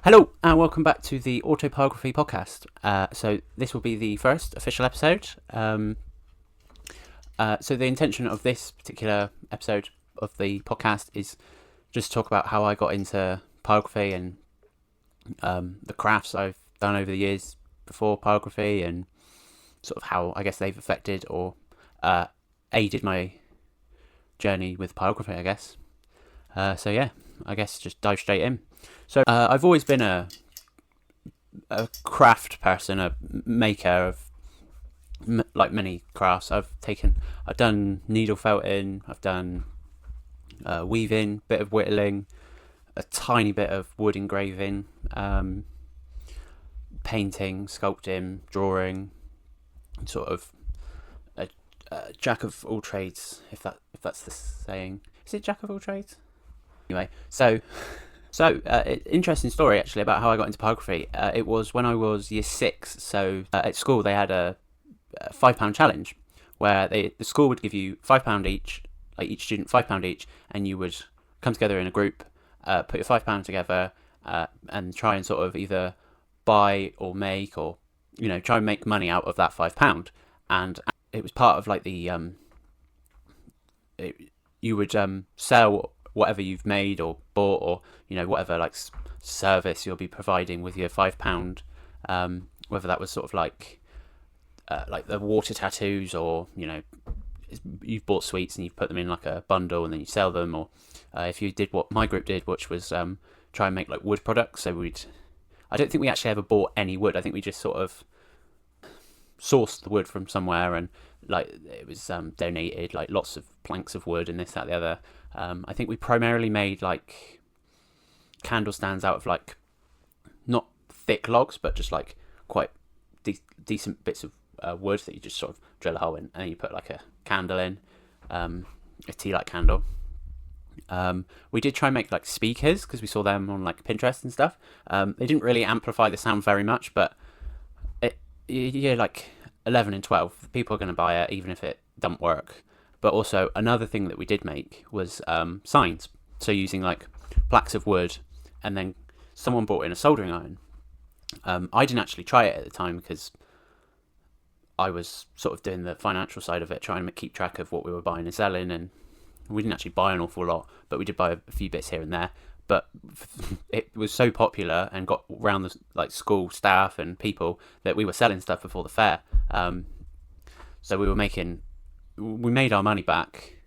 Hello and welcome back to the Pyrography podcast. So this will be the first official episode. So the intention of this particular episode of the podcast is just to talk about how I got into pyrography and the crafts I've done over the years before pyrography, and sort of how I guess they've affected or aided my journey with pyrography, I guess. So yeah, I guess just dive straight in. So I've always been a craft person, a maker of like many crafts. I've done needle felting, I've done weaving, bit of whittling, a tiny bit of wood engraving, painting, sculpting, drawing, sort of a jack of all trades, if that's the saying. Is it jack of all trades? Anyway, So, interesting story actually about how I got into pyrography. It was when I was year 6. So at school they had a £5 challenge where the school would give you £5 each, like each student £5 each, and you would come together in a group, put your £5 together, and try and sort of either buy or make, or try and make money out of that £5. And it was part of like the you would sell whatever you've made or bought, or whatever like service you'll be providing with your £5, whether that was sort of like the water tattoos, or you've bought sweets and you've put them in like a bundle and then you sell them, or if you did what my group did, which was try and make like wood products. So I don't think we actually ever bought any wood. I think we just sort of sourced the wood from somewhere, and like it was donated, like lots of planks of wood and this, that, the other. I think we primarily made like candle stands out of like not thick logs, but just like quite decent bits of wood that you just sort of drill a hole in, and then you put like a candle in, a tea light candle. We did try and make like speakers because we saw them on like Pinterest and stuff. They didn't really amplify the sound very much, but you're like 11 and 12, people are going to buy it even if it doesn't work. But also another thing that we did make was signs. So using like blocks of wood, and then someone brought in a soldering iron. I didn't actually try it at the time because I was sort of doing the financial side of it, trying to keep track of what we were buying and selling, and we didn't actually buy an awful lot, but we did buy a few bits here and there. But it was so popular and got around the like school staff and people that we were selling stuff before the fair. So we made our money back.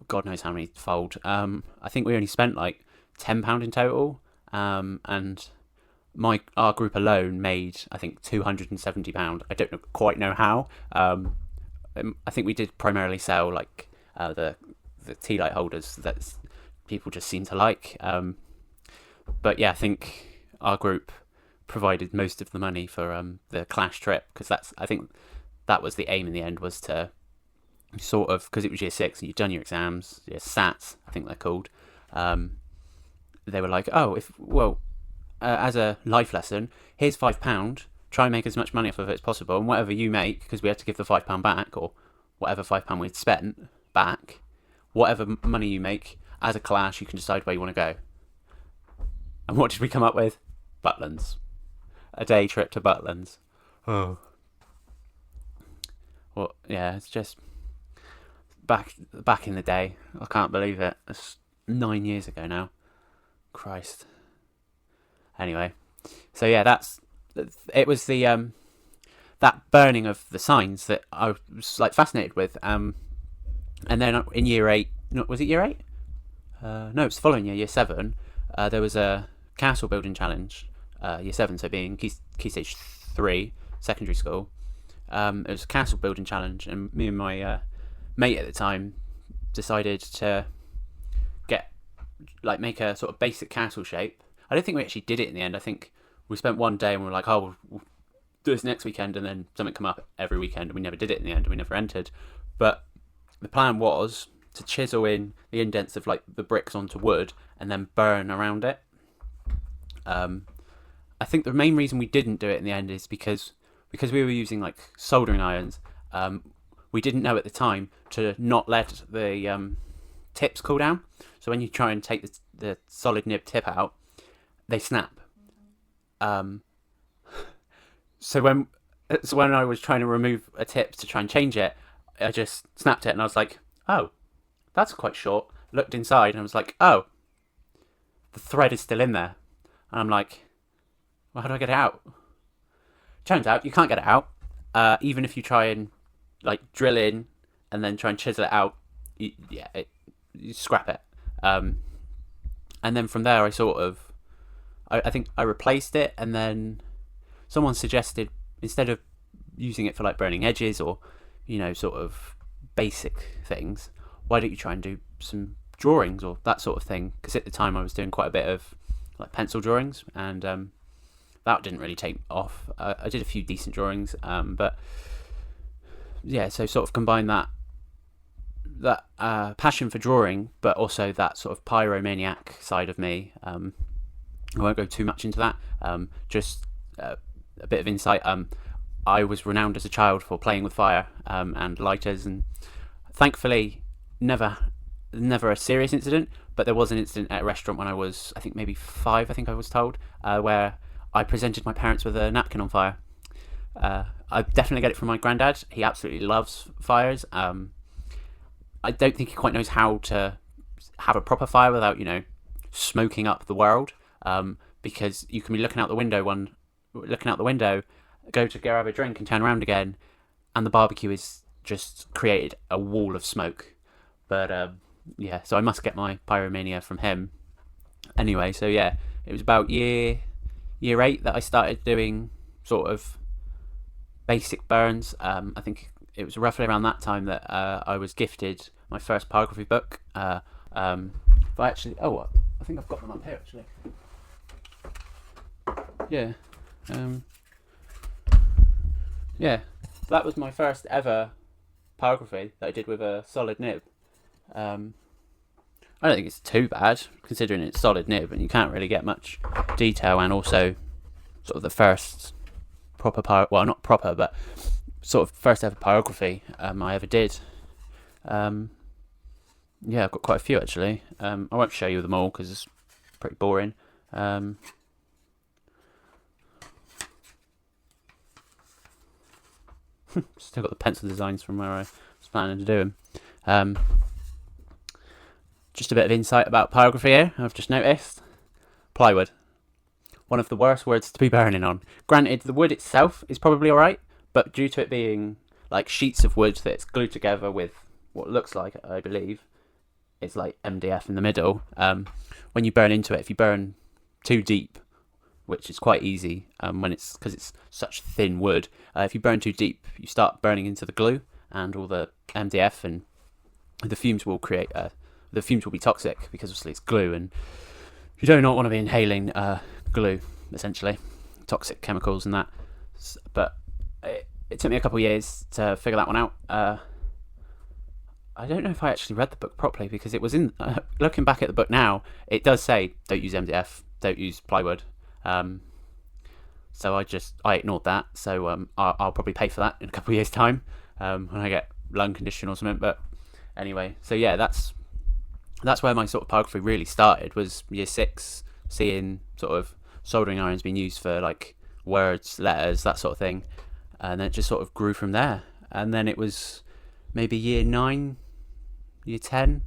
God knows how many fold. I think we only spent like £10 in total, and our group alone made I think £270. I don't quite know how. I think we did primarily sell like the tea light holders that people just seem to like. But yeah, I think our group provided most of the money for the Clash trip, because I think that was the aim in the end, was to sort of, because it was year 6 and you'd done your exams, your SATs I think they're called. They were like, as a life lesson, here's £5, try and make as much money off of it as possible, and whatever you make, because we had to give the £5 back, or whatever £5 we'd spent back, whatever money you make as a Clash, you can decide where you want to go. And what did we come up with? Butlins. A day trip to Butlins. Oh. Well, yeah, it's just back in the day. I can't believe it. It's 9 years ago now. Christ. Anyway, so yeah, it was the that burning of the signs that I was like fascinated with. And then in year 8, was it year 8? No, it's the following year, year 7. There was a castle building challenge. Year 7, so being key stage 3, secondary school. It was a castle building challenge, and me and my mate at the time decided to make a sort of basic castle shape. I don't think we actually did it in the end. I think we spent one day and we were like, oh, we'll do this next weekend, and then something come up every weekend, and we never did it in the end, and we never entered. But the plan was to chisel in the indents of like the bricks onto wood and then burn around it. I think the main reason we didn't do it in the end is because we were using like soldering irons. We didn't know at the time to not let the tips cool down. So when you try and take the solid nib tip out, they snap. Um, so when I was trying to remove a tip to try and change it, I just snapped it and I was like, oh, that's quite short. Looked inside and I was like, oh, the thread is still in there. And I'm like, well, how do I get it out? Turns out you can't get it out. Even if you try and like drill in and then try and chisel it out, you scrap it. And then from there, I think I replaced it, and then someone suggested, instead of using it for like burning edges or, sort of basic things, why don't you try and do some drawings or that sort of thing? Because at the time I was doing quite a bit of like pencil drawings, and that didn't really take off. I did a few decent drawings, but yeah, so sort of combine that passion for drawing, but also that sort of pyromaniac side of me. I won't go too much into that. Just a bit of insight. I was renowned as a child for playing with fire and lighters, and thankfully never a serious incident, but there was an incident at a restaurant when I was, I think maybe 5, I think I was told, where I presented my parents with a napkin on fire. I definitely get it from my granddad. He absolutely loves fires. I don't think he quite knows how to have a proper fire without, smoking up the world. Because you can be looking out the window, go to grab a drink and turn around again, and the barbecue is just created a wall of smoke. But yeah, so I must get my pyromania from him. Anyway, so yeah, it was about year 8 that I started doing sort of basic burns. I think it was roughly around that time that I was gifted my first pyrography book. But actually, I think I've got them up here actually. Yeah, yeah, that was my first ever pyrography that I did with a solid nib. I don't think it's too bad considering it's solid nib and you can't really get much detail, and also sort of the first proper not proper, but sort of first ever pyrography I ever did. Yeah, I've got quite a few actually. I won't show you them all because it's pretty boring. Still got the pencil designs from where I was planning to do them. Just a bit of insight about pyrography here, I've just noticed. Plywood. One of the worst words to be burning on. Granted, the wood itself is probably alright, but due to it being like sheets of wood that's glued together with what looks like, I believe, it's like MDF in the middle. When you burn into it, if you burn too deep, which is quite easy because it's such thin wood, if you burn too deep, you start burning into the glue and all the MDF, and the fumes will be toxic because obviously it's glue, and you do not want to be inhaling glue, essentially, toxic chemicals and that. But it took me a couple of years to figure that one out. I don't know if I actually read the book properly, because it was in looking back at the book now, it does say don't use MDF, don't use plywood. So I ignored that. So I'll probably pay for that in a couple of years' time when I get lung condition or something. But anyway, so yeah, that's where my sort of pyrography really started, was year 6, seeing sort of soldering irons being used for like words, letters, that sort of thing, and then it just sort of grew from there. And then it was maybe year 9, year 10,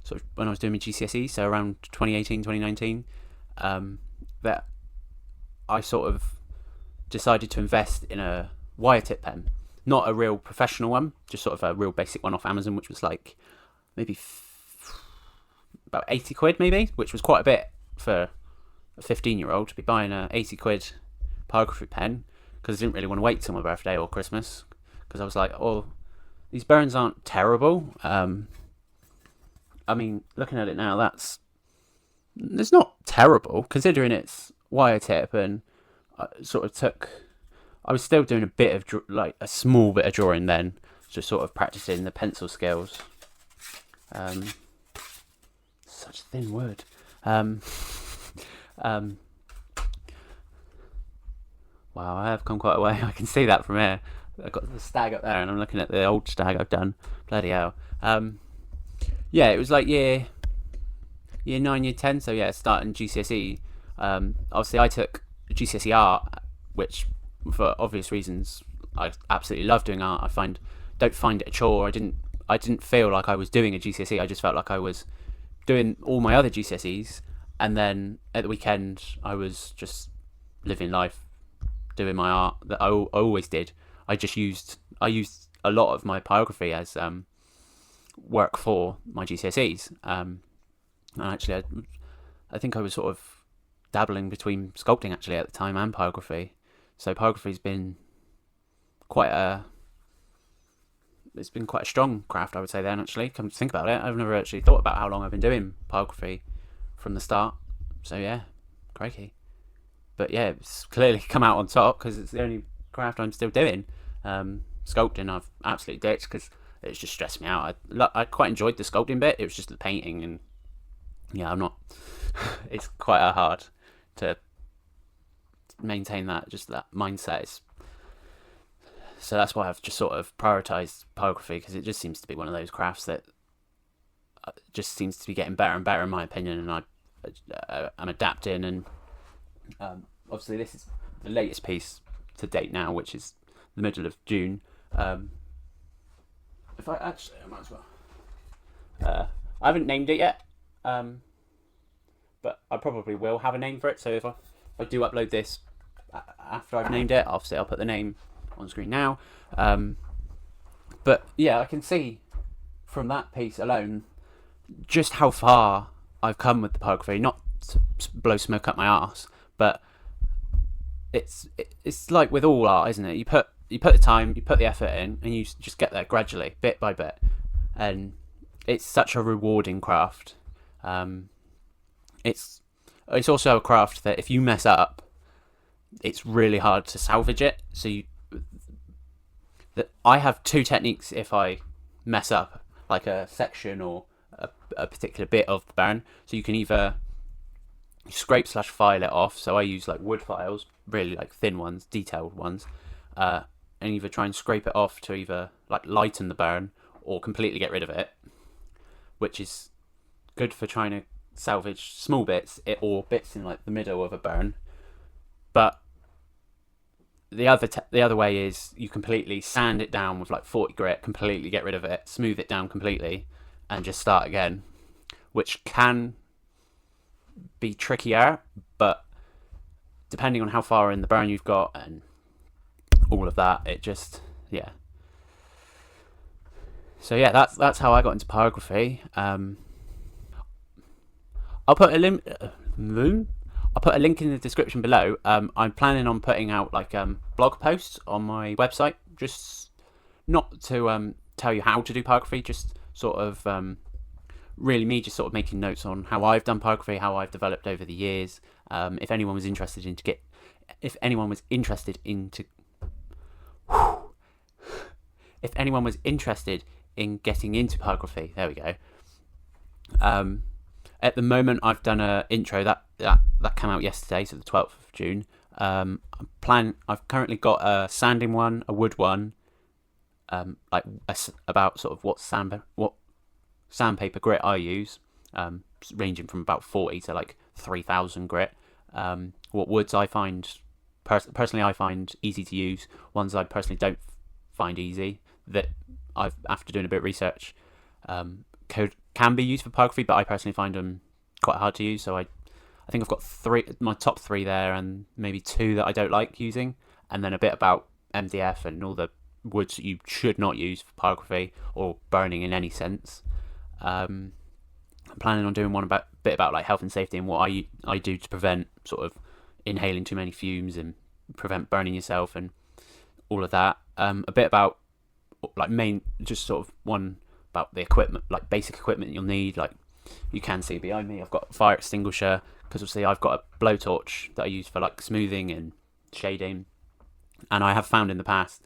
sort of when I was doing my GCSE, so around 2018, 2019, that I sort of decided to invest in a wire tip pen. Not a real professional one, just sort of a real basic one off Amazon, which was like maybe about 80 quid maybe, which was quite a bit for a 15-year-old to be buying a 80 quid pyrography pen, because I didn't really want to wait till my birthday or Christmas, because I was like, oh, these burns aren't terrible. I mean, looking at it now, it's not terrible considering it's wire tip, and I was still doing a bit of a small bit of drawing then, just sort of practicing the pencil skills. Such thin wood. Wow, I have come quite a way. I can see that from here. I've got the stag up there, and I'm looking at the old stag I've done. Bloody hell. Yeah, it was like year 9, year 10. So yeah, starting GCSE. Obviously, I took GCSE art, which for obvious reasons I absolutely love doing art. Don't find it a chore. I didn't feel like I was doing a GCSE. I just felt like I was doing all my other GCSEs, and then at the weekend I was just living life, doing my art that I always did. I used a lot of my pyrography as work for my GCSEs. And actually, I think I was sort of dabbling between sculpting actually at the time and pyrography. So pyrography's been it's been quite a strong craft, I would say. Then actually, come to think about it, I've never actually thought about how long I've been doing pyrography from the start. So yeah, crikey. But yeah, it's clearly come out on top because it's the only craft I'm still doing. Sculpting I've absolutely ditched because it's just stressed me out. I quite enjoyed the sculpting bit. It was just the painting, and yeah, I'm not. It's quite hard to maintain that mindset. So that's why I've just sort of prioritised pyrography, because it just seems to be one of those crafts that just seems to be getting better and better in my opinion, and I'm adapting. And obviously this is the latest piece to date now, which is the middle of June. If I might as well. I haven't named it yet, but I probably will have a name for it. So if I do upload this after I've named it, obviously I'll put the name on screen now. But yeah, I can see from that piece alone just how far I've come with the pyrography. Not to blow smoke up my arse, but it's like with all art, isn't it? You put the time, you put the effort in, and you just get there gradually, bit by bit. And it's such a rewarding craft. It's also a craft that if you mess up, it's really hard to salvage it. So I have two techniques if I mess up, like a section or a particular bit of the barn. So you can either scrape/file it off. So I use like wood files, really like thin ones, detailed ones, and either try and scrape it off to either like lighten the burn or completely get rid of it, which is good for trying to salvage small bits or bits in like the middle of a burn. But the other way is you completely sand it down with like 40 grit, completely get rid of it, smooth it down completely, and just start again, which can be trickier, but depending on how far in the burn you've got and all of that, it just, yeah. So yeah, that's how I got into pyrography. I'll put a link in the description below. I'm planning on putting out like blog posts on my website, just not to tell you how to do pyrography, just sort of really me just sort of making notes on how I've done pyrography, how I've developed over the years. If anyone was interested in getting into pyrography, there we go. At the moment, I've done an intro that came out yesterday, so the 12th of June. I've currently got a sanding one, a wood one, about sort of what sandpaper grit I use, ranging from about 40 to like 3,000 grit. What woods I find personally I find easy to use. Ones I personally don't find easy, that after doing a bit of research, can be used for pyrography, but I personally find them quite hard to use. So I think I've got my top three there, and maybe two that I don't like using, and then a bit about MDF and all the woods that you should not use for pyrography or burning in any sense. I'm planning on doing one about like health and safety and what I do to prevent sort of inhaling too many fumes and prevent burning yourself and all of that. A bit about like just sort of one about the equipment, like basic equipment you'll need. Like you can see behind me, I've got a fire extinguisher, because obviously I've got a blowtorch that I use for like smoothing and shading. And I have found in the past,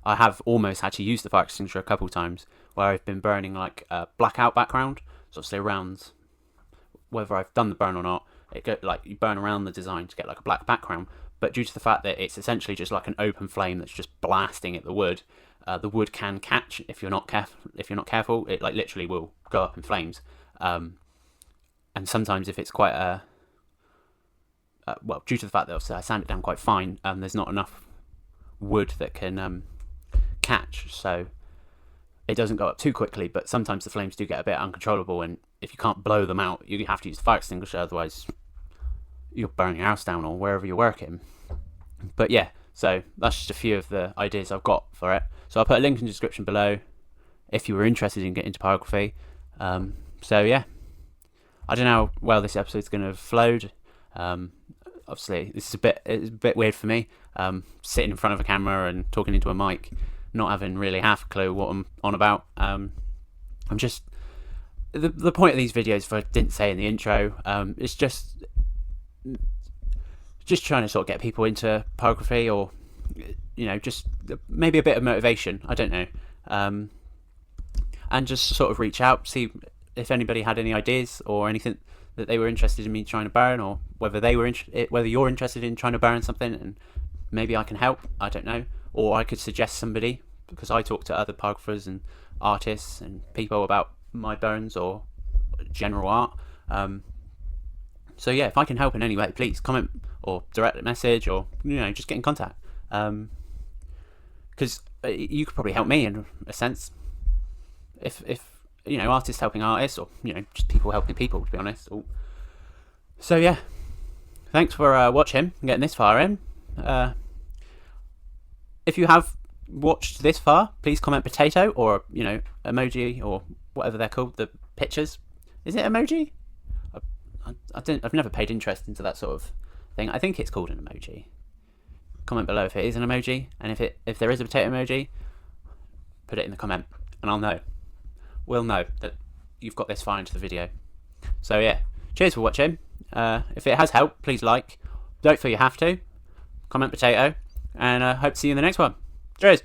I have almost had to use the fire extinguisher a couple of times where I've been burning like a blackout background. So obviously around, whether I've done the burn or not, you burn around the design to get like a black background. But due to the fact that it's essentially just like an open flame that's just blasting at the wood can catch if you're not careful. It like literally will go up in flames. And sometimes if it's quite well, due to the fact that obviously I sand it down quite fine, there's not enough wood that can catch, so it doesn't go up too quickly. But sometimes the flames do get a bit uncontrollable, and if you can't blow them out, you have to use the fire extinguisher, otherwise you'll burn your house down or wherever you're working. But yeah, so that's just a few of the ideas I've got for it. So I'll put a link in the description below if you were interested in getting into pyrography. So yeah, I don't know how well this episode's going to have flowed. Obviously, it's a bit weird for me, sitting in front of a camera and talking into a mic, not having really half a clue what I'm on about. I'm just the point of these videos, if I didn't say in the intro, it's just trying to sort of get people into pyrography, or just maybe a bit of motivation. I don't know, and just sort of reach out, see if anybody had any ideas or anything that they were interested in me trying to burn, or whether whether you're interested in trying to burn something, and maybe I can help. I don't know, or I could suggest somebody, because I talk to other pyrographers and artists and people about my burns or general art. So yeah, if I can help in any way, please comment or direct message, or just get in contact, because you could probably help me in a sense, if artists helping artists, or just people helping people, to be honest. So yeah, thanks for watching and getting this far in. If you have watched this far, please comment potato, or emoji, or whatever they're called, the pictures. Is it emoji? I've never paid interest into that sort of thing. I think it's called an emoji. Comment below if it is an emoji, and if there is a potato emoji, put it in the comment, and I'll know. We'll know that you've got this far into the video. So yeah, cheers for watching. If it has helped, please like. Don't feel you have to. Comment potato, and hope to see you in the next one. Cheers.